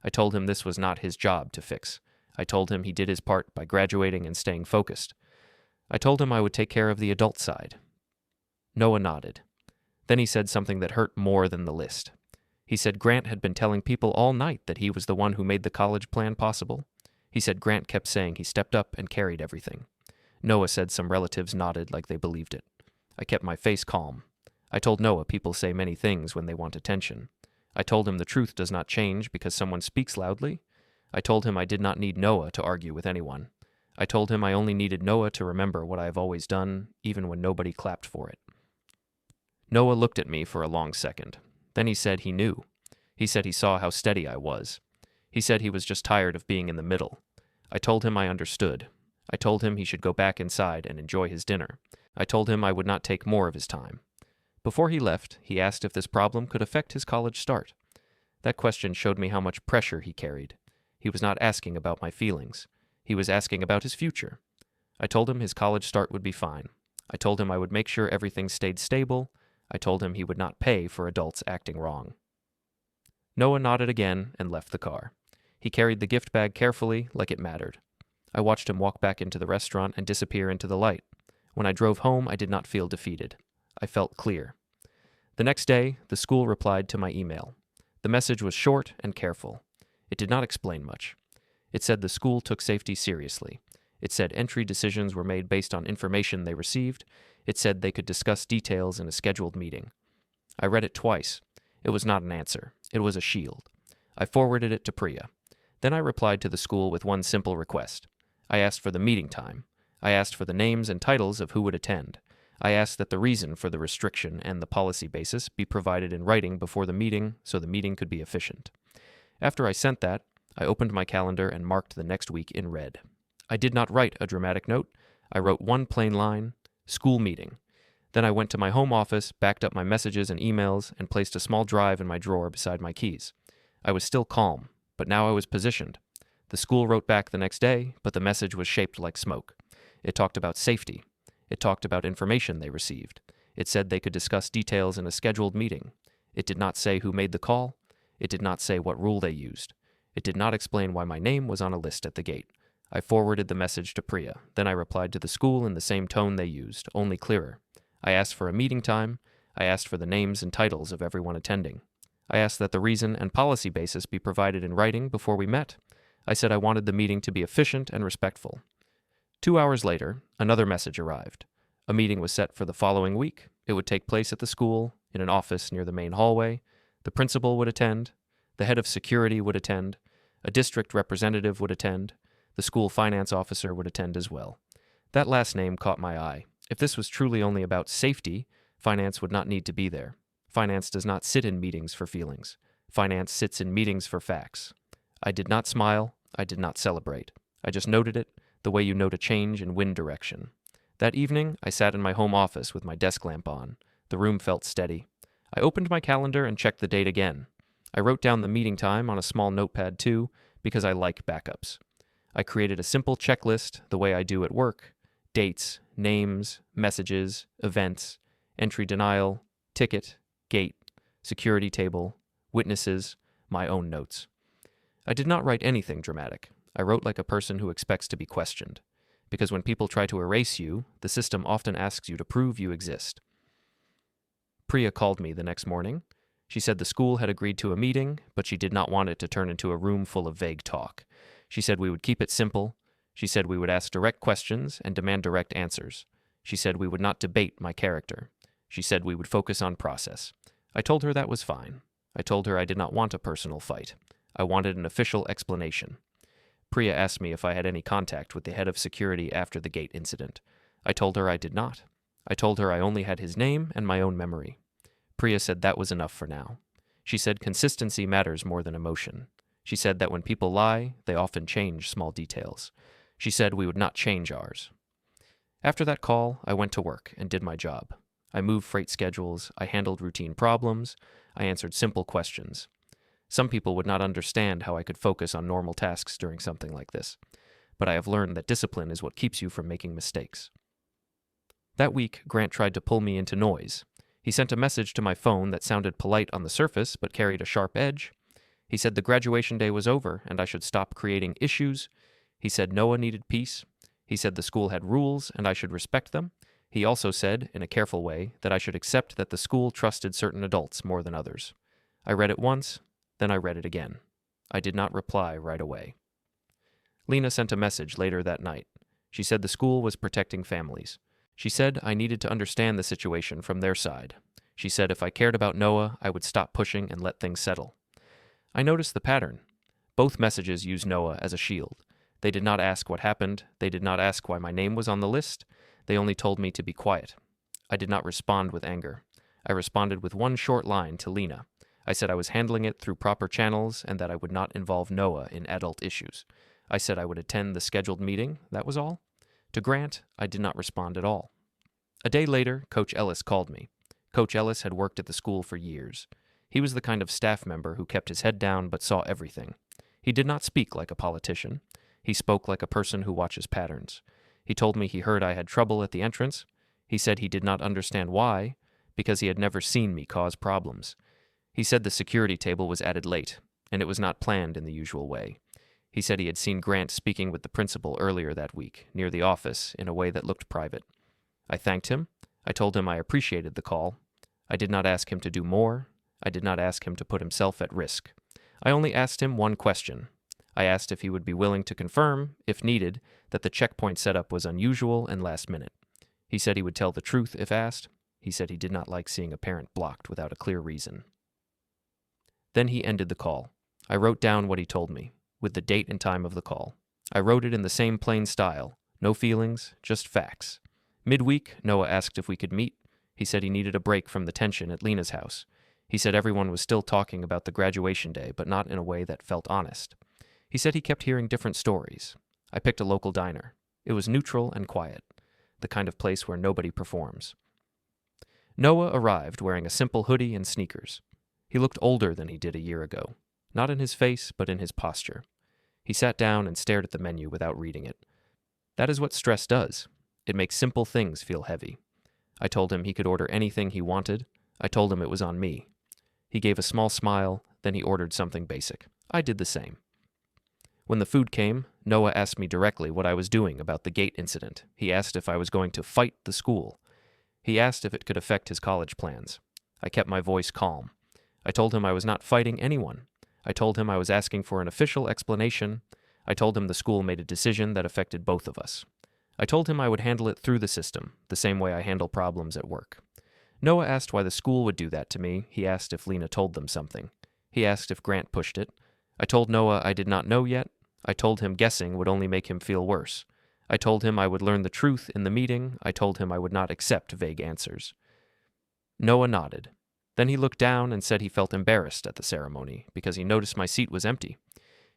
I told him this was not his job to fix. I told him he did his part by graduating and staying focused. I told him I would take care of the adult side. Noah nodded. Then he said something that hurt more than the list. He said Grant had been telling people all night that he was the one who made the college plan possible. He said Grant kept saying he stepped up and carried everything. Noah said some relatives nodded like they believed it. I kept my face calm. I told Noah people say many things when they want attention. I told him the truth does not change because someone speaks loudly. I told him I did not need Noah to argue with anyone. I told him I only needed Noah to remember what I have always done, even when nobody clapped for it. Noah looked at me for a long second. Then he said he knew. He said he saw how steady I was. He said he was just tired of being in the middle. I told him I understood. I told him he should go back inside and enjoy his dinner. I told him I would not take more of his time. Before he left, he asked if this problem could affect his college start. That question showed me how much pressure he carried. He was not asking about my feelings. He was asking about his future. I told him his college start would be fine. I told him I would make sure everything stayed stable. I told him he would not pay for adults acting wrong. Noah nodded again and left the car. He carried the gift bag carefully, like it mattered. I watched him walk back into the restaurant and disappear into the light. When I drove home, I did not feel defeated. I felt clear. The next day, the school replied to my email. The message was short and careful. It did not explain much. It said the school took safety seriously. It said entry decisions were made based on information they received. It said they could discuss details in a scheduled meeting. I read it twice. It was not an answer. It was a shield. I forwarded it to Priya. Then I replied to the school with one simple request. I asked for the meeting time. I asked for the names and titles of who would attend. I asked that the reason for the restriction and the policy basis be provided in writing before the meeting so the meeting could be efficient. After I sent that, I opened my calendar and marked the next week in red. I did not write a dramatic note. I wrote one plain line, school meeting. Then I went to my home office, backed up my messages and emails, and placed a small drive in my drawer beside my keys. I was still calm, but now I was positioned. The school wrote back the next day, but the message was shaped like smoke. It talked about safety. It talked about information they received. It said they could discuss details in a scheduled meeting. It did not say who made the call. It did not say what rule they used. It did not explain why my name was on a list at the gate. I forwarded the message to Priya. Then I replied to the school in the same tone they used, only clearer. I asked for a meeting time. I asked for the names and titles of everyone attending. I asked that the reason and policy basis be provided in writing before we met. I said I wanted the meeting to be efficient and respectful. 2 hours later, another message arrived. A meeting was set for the following week. It would take place at the school, in an office near the main hallway. The principal would attend. The head of security would attend. A district representative would attend. The school finance officer would attend as well. That last name caught my eye. If this was truly only about safety, finance would not need to be there. Finance does not sit in meetings for feelings. Finance sits in meetings for facts. I did not smile. I did not celebrate. I just noted it, the way you note a change in wind direction. That evening, I sat in my home office with my desk lamp on. The room felt steady. I opened my calendar and checked the date again. I wrote down the meeting time on a small notepad too, because I like backups. I created a simple checklist the way I do at work: dates, names, messages, events, entry denial, ticket, gate, security table, witnesses, my own notes. I did not write anything dramatic. I wrote like a person who expects to be questioned. Because when people try to erase you, the system often asks you to prove you exist. Priya called me the next morning. She said the school had agreed to a meeting, but she did not want it to turn into a room full of vague talk. She said we would keep it simple. She said we would ask direct questions and demand direct answers. She said we would not debate my character. She said we would focus on process. I told her that was fine. I told her I did not want a personal fight. I wanted an official explanation. Priya asked me if I had any contact with the head of security after the gate incident. I told her I did not. I told her I only had his name and my own memory. Priya said that was enough for now. She said consistency matters more than emotion. She said that when people lie, they often change small details. She said we would not change ours. After that call, I went to work and did my job. I moved freight schedules, I handled routine problems, I answered simple questions. Some people would not understand how I could focus on normal tasks during something like this, but I have learned that discipline is what keeps you from making mistakes. That week, Grant tried to pull me into noise. He sent a message to my phone that sounded polite on the surface but carried a sharp edge. He said the graduation day was over and I should stop creating issues. He said Noah needed peace. He said the school had rules and I should respect them. He also said, in a careful way, that I should accept that the school trusted certain adults more than others. I read it once, then I read it again. I did not reply right away. Lena sent a message later that night. She said the school was protecting families. She said I needed to understand the situation from their side. She said if I cared about Noah, I would stop pushing and let things settle. I noticed the pattern. Both messages used Noah as a shield. They did not ask what happened. They did not ask why my name was on the list. They only told me to be quiet. I did not respond with anger. I responded with one short line to Lena. I said I was handling it through proper channels and that I would not involve Noah in adult issues. I said I would attend the scheduled meeting, that was all. To Grant, I did not respond at all. A day later, Coach Ellis called me. Coach Ellis had worked at the school for years. He was the kind of staff member who kept his head down but saw everything. He did not speak like a politician. He spoke like a person who watches patterns. He told me he heard I had trouble at the entrance. He said he did not understand why, because he had never seen me cause problems. He said the security table was added late, and it was not planned in the usual way. He said he had seen Grant speaking with the principal earlier that week, near the office, in a way that looked private. I thanked him. I told him I appreciated the call. I did not ask him to do more. I did not ask him to put himself at risk. I only asked him one question. I asked if he would be willing to confirm, if needed, that the checkpoint setup was unusual and last minute. He said he would tell the truth if asked. He said he did not like seeing a parent blocked without a clear reason. Then he ended the call. I wrote down what he told me, with the date and time of the call. I wrote it in the same plain style. No feelings, just facts. Midweek, Noah asked if we could meet. He said he needed a break from the tension at Lena's house. He said everyone was still talking about the graduation day, but not in a way that felt honest. He said he kept hearing different stories. I picked a local diner. It was neutral and quiet, the kind of place where nobody performs. Noah arrived wearing a simple hoodie and sneakers. He looked older than he did a year ago, not in his face, but in his posture. He sat down and stared at the menu without reading it. That is what stress does. It makes simple things feel heavy. I told him he could order anything he wanted. I told him it was on me. He gave a small smile, then he ordered something basic. I did the same. When the food came, Noah asked me directly what I was doing about the gate incident. He asked if I was going to fight the school. He asked if it could affect his college plans. I kept my voice calm. I told him I was not fighting anyone. I told him I was asking for an official explanation. I told him the school made a decision that affected both of us. I told him I would handle it through the system, the same way I handle problems at work. Noah asked why the school would do that to me. He asked if Lena told them something. He asked if Grant pushed it. I told Noah I did not know yet. I told him guessing would only make him feel worse. I told him I would learn the truth in the meeting. I told him I would not accept vague answers. Noah nodded. Then he looked down and said he felt embarrassed at the ceremony because he noticed my seat was empty.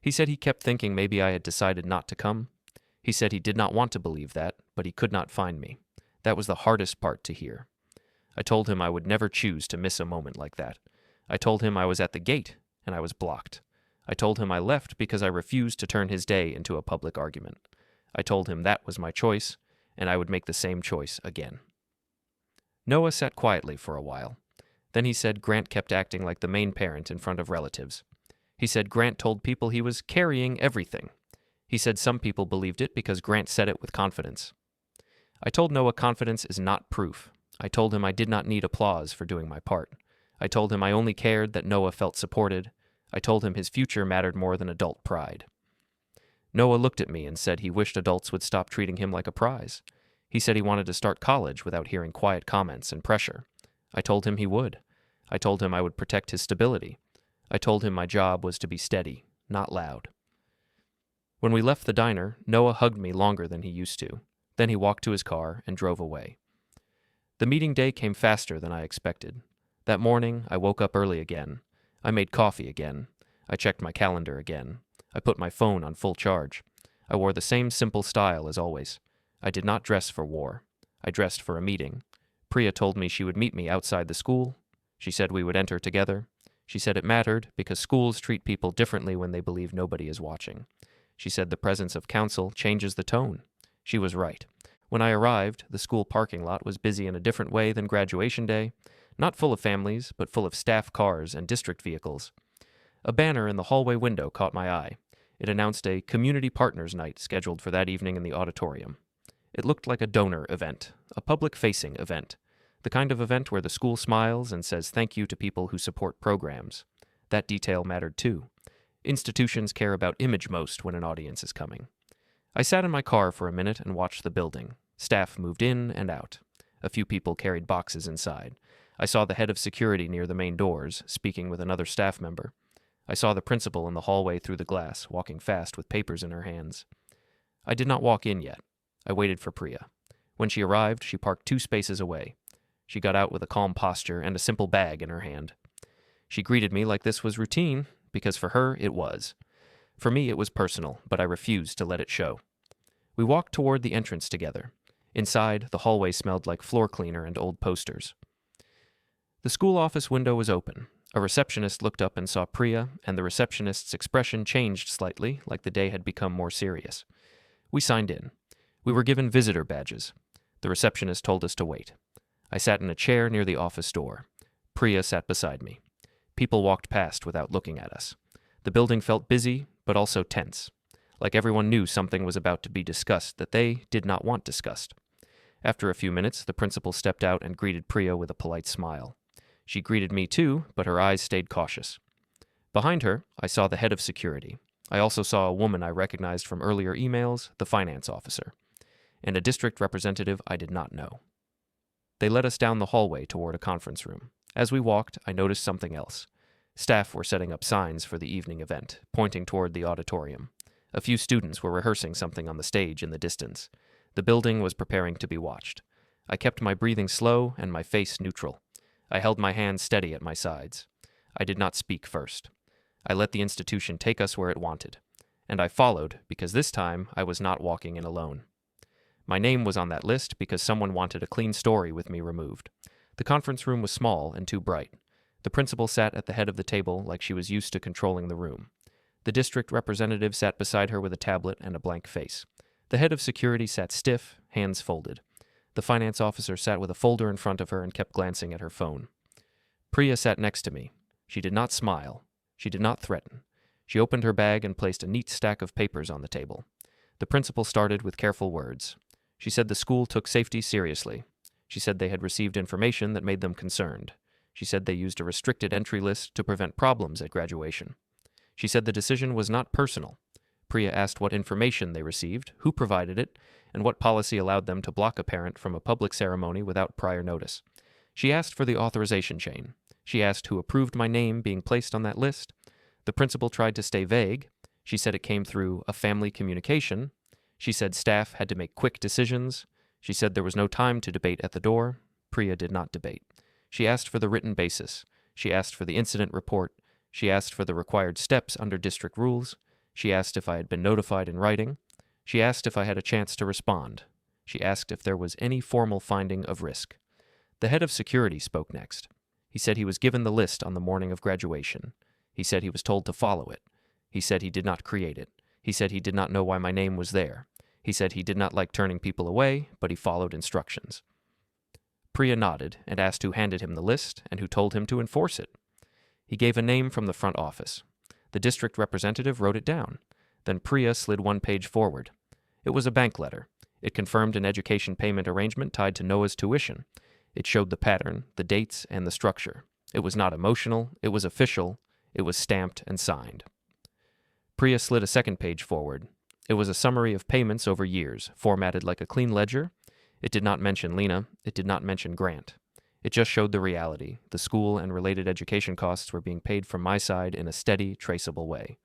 He said he kept thinking maybe I had decided not to come. He said he did not want to believe that, but he could not find me. That was the hardest part to hear. I told him I would never choose to miss a moment like that. I told him I was at the gate, and I was blocked. I told him I left because I refused to turn his day into a public argument. I told him that was my choice, and I would make the same choice again. Noah sat quietly for a while. Then he said Grant kept acting like the main parent in front of relatives. He said Grant told people he was carrying everything. He said some people believed it because Grant said it with confidence. I told Noah confidence is not proof. I told him I did not need applause for doing my part. I told him I only cared that Noah felt supported. I told him his future mattered more than adult pride. Noah looked at me and said he wished adults would stop treating him like a prize. He said he wanted to start college without hearing quiet comments and pressure. I told him he would. I told him I would protect his stability. I told him my job was to be steady, not loud. When we left the diner, Noah hugged me longer than he used to. Then he walked to his car and drove away. The meeting day came faster than I expected. That morning, I woke up early again. I made coffee again. I checked my calendar again. I put my phone on full charge. I wore the same simple style as always. I did not dress for war. I dressed for a meeting. Priya told me she would meet me outside the school. She said we would enter together. She said it mattered because schools treat people differently when they believe nobody is watching. She said the presence of counsel changes the tone. She was right. When I arrived, the school parking lot was busy in a different way than graduation day, not full of families, but full of staff cars and district vehicles. A banner in the hallway window caught my eye. It announced a community partners night scheduled for that evening in the auditorium. It looked like a donor event, a public-facing event, the kind of event where the school smiles and says thank you to people who support programs. That detail mattered too. Institutions care about image most when an audience is coming. I sat in my car for a minute and watched the building. Staff moved in and out. A few people carried boxes inside. I saw the head of security near the main doors, speaking with another staff member. I saw the principal in the hallway through the glass, walking fast with papers in her hands. I did not walk in yet. I waited for Priya. When she arrived, she parked 2 spaces away. She got out with a calm posture and a simple bag in her hand. She greeted me like this was routine, because for her it was. For me it was personal, but I refused to let it show. We walked toward the entrance together. Inside, the hallway smelled like floor cleaner and old posters. The school office window was open. A receptionist looked up and saw Priya, and the receptionist's expression changed slightly, like the day had become more serious. We signed in. We were given visitor badges. The receptionist told us to wait. I sat in a chair near the office door. Priya sat beside me. People walked past without looking at us. The building felt busy, but also tense, like everyone knew something was about to be discussed that they did not want discussed. After a few minutes, the principal stepped out and greeted Priya with a polite smile. She greeted me too, but her eyes stayed cautious. Behind her, I saw the head of security. I also saw a woman I recognized from earlier emails, the finance officer, and a district representative I did not know. They led us down the hallway toward a conference room. As we walked, I noticed something else. Staff were setting up signs for the evening event, pointing toward the auditorium. A few students were rehearsing something on the stage in the distance. The building was preparing to be watched. I kept my breathing slow and my face neutral. I held my hands steady at my sides. I did not speak first. I let the institution take us where it wanted. And I followed because this time I was not walking in alone. My name was on that list because someone wanted a clean story with me removed. The conference room was small and too bright. The principal sat at the head of the table like she was used to controlling the room. The district representative sat beside her with a tablet and a blank face. The head of security sat stiff, hands folded. The finance officer sat with a folder in front of her and kept glancing at her phone. Priya sat next to me. She did not smile. She did not threaten. She opened her bag and placed a neat stack of papers on the table. The principal started with careful words. She said the school took safety seriously. She said they had received information that made them concerned. She said they used a restricted entry list to prevent problems at graduation. She said the decision was not personal. Priya asked what information they received, who provided it, and what policy allowed them to block a parent from a public ceremony without prior notice. She asked for the authorization chain. She asked who approved my name being placed on that list. The principal tried to stay vague. She said it came through a family communication. She said staff had to make quick decisions. She said there was no time to debate at the door. Priya did not debate. She asked for the written basis. She asked for the incident report. She asked for the required steps under district rules. She asked if I had been notified in writing. She asked if I had a chance to respond. She asked if there was any formal finding of risk. The head of security spoke next. He said he was given the list on the morning of graduation. He said he was told to follow it. He said he did not create it. He said he did not know why my name was there. He said he did not like turning people away, but he followed instructions. Priya nodded and asked who handed him the list and who told him to enforce it. He gave a name from the front office. The district representative wrote it down. Then Priya slid one page forward. It was a bank letter. It confirmed an education payment arrangement tied to Noah's tuition. It showed the pattern, the dates, and the structure. It was not emotional. It was official. It was stamped and signed. Priya slid a second page forward. It was a summary of payments over years, formatted like a clean ledger. It did not mention Lena. It did not mention Grant. It just showed the reality. The school and related education costs were being paid from my side in a steady, traceable way.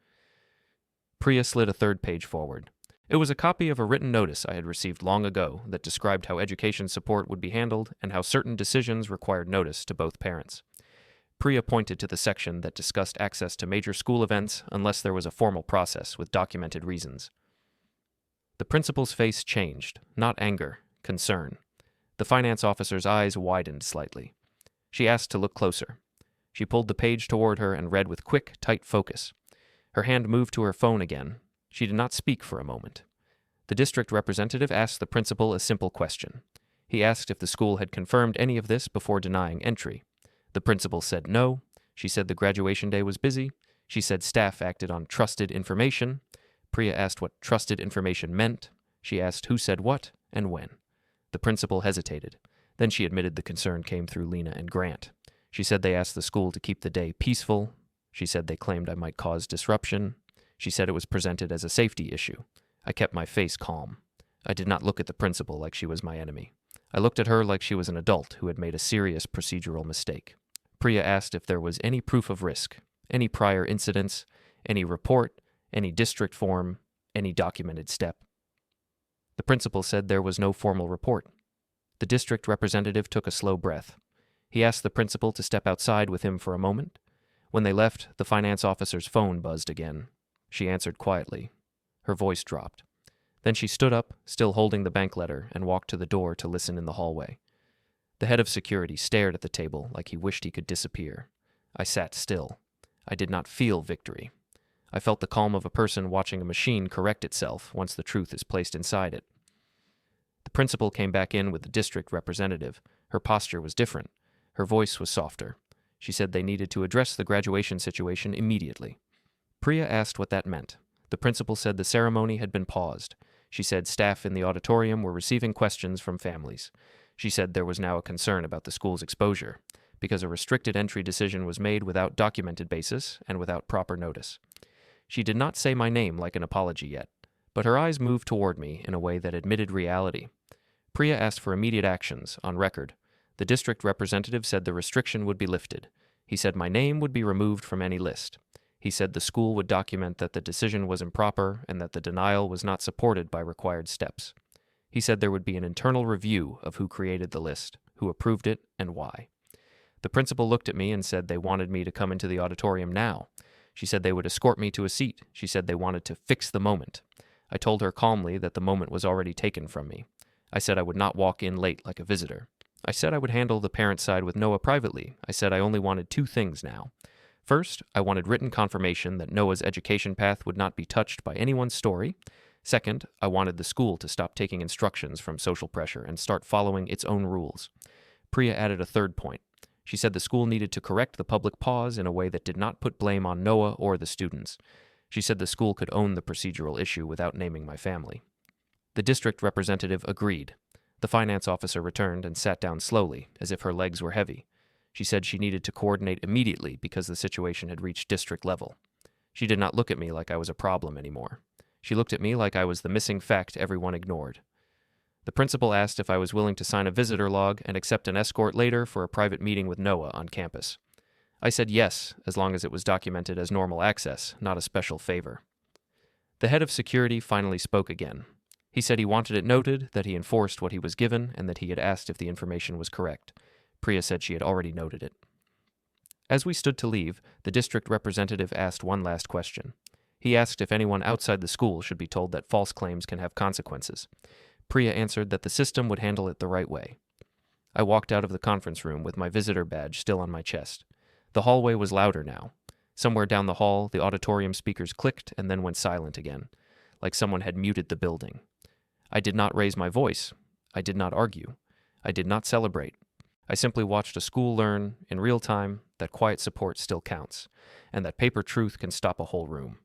Priya slid a third page forward. It was a copy of a written notice I had received long ago that described how education support would be handled and how certain decisions required notice to both parents. Priya pointed to the section that discussed access to major school events unless there was a formal process with documented reasons. The principal's face changed, not anger, concern. The finance officer's eyes widened slightly. She asked to look closer. She pulled the page toward her and read with quick, tight focus. Her hand moved to her phone again. She did not speak for a moment. The district representative asked the principal a simple question. He asked if the school had confirmed any of this before denying entry. The principal said no. She said the graduation day was busy. She said staff acted on trusted information. Priya asked what trusted information meant. She asked who said what and when. The principal hesitated. Then she admitted the concern came through Lena and Grant. She said they asked the school to keep the day peaceful. She said they claimed I might cause disruption. She said it was presented as a safety issue. I kept my face calm. I did not look at the principal like she was my enemy. I looked at her like she was an adult who had made a serious procedural mistake. Priya asked if there was any proof of risk, any prior incidents, any report, any district form, any documented step. The principal said there was no formal report. The district representative took a slow breath. He asked the principal to step outside with him for a moment. When they left, the finance officer's phone buzzed again. She answered quietly. Her voice dropped. Then she stood up, still holding the bank letter, and walked to the door to listen in the hallway. The head of security stared at the table like he wished he could disappear. I sat still. I did not feel victory. I felt the calm of a person watching a machine correct itself once the truth is placed inside it. The principal came back in with the district representative. Her posture was different. Her voice was softer. She said they needed to address the graduation situation immediately. Priya asked what that meant. The principal said the ceremony had been paused. She said staff in the auditorium were receiving questions from families. She said there was now a concern about the school's exposure, because a restricted entry decision was made without documented basis and without proper notice. She did not say my name like an apology yet, but her eyes moved toward me in a way that admitted reality. Priya asked for immediate actions, on record. The district representative said the restriction would be lifted. He said my name would be removed from any list. He said the school would document that the decision was improper and that the denial was not supported by required steps. He said there would be an internal review of who created the list, who approved it, and why. The principal looked at me and said they wanted me to come into the auditorium now. She said they would escort me to a seat. She said they wanted to fix the moment. I told her calmly that the moment was already taken from me. I said I would not walk in late like a visitor. I said I would handle the parent side with Noah privately. I said I only wanted two things now. First, I wanted written confirmation that Noah's education path would not be touched by anyone's story. Second, I wanted the school to stop taking instructions from social pressure and start following its own rules. Priya added a third point. She said the school needed to correct the public pause in a way that did not put blame on Noah or the students. She said the school could own the procedural issue without naming my family. The district representative agreed. The finance officer returned and sat down slowly, as if her legs were heavy. She said she needed to coordinate immediately because the situation had reached district level. She did not look at me like I was a problem anymore. She looked at me like I was the missing fact everyone ignored. The principal asked if I was willing to sign a visitor log and accept an escort later for a private meeting with Noah on campus. I said yes, as long as it was documented as normal access, not a special favor. The head of security finally spoke again. He said he wanted it noted that he enforced what he was given and that he had asked if the information was correct. Priya said she had already noted it. As we stood to leave, the district representative asked one last question. He asked if anyone outside the school should be told that false claims can have consequences. Priya answered that the system would handle it the right way. I walked out of the conference room with my visitor badge still on my chest. The hallway was louder now. Somewhere down the hall, the auditorium speakers clicked and then went silent again, like someone had muted the building. I did not raise my voice. I did not argue. I did not celebrate. I simply watched a school learn, in real time, that quiet support still counts, and that paper truth can stop a whole room.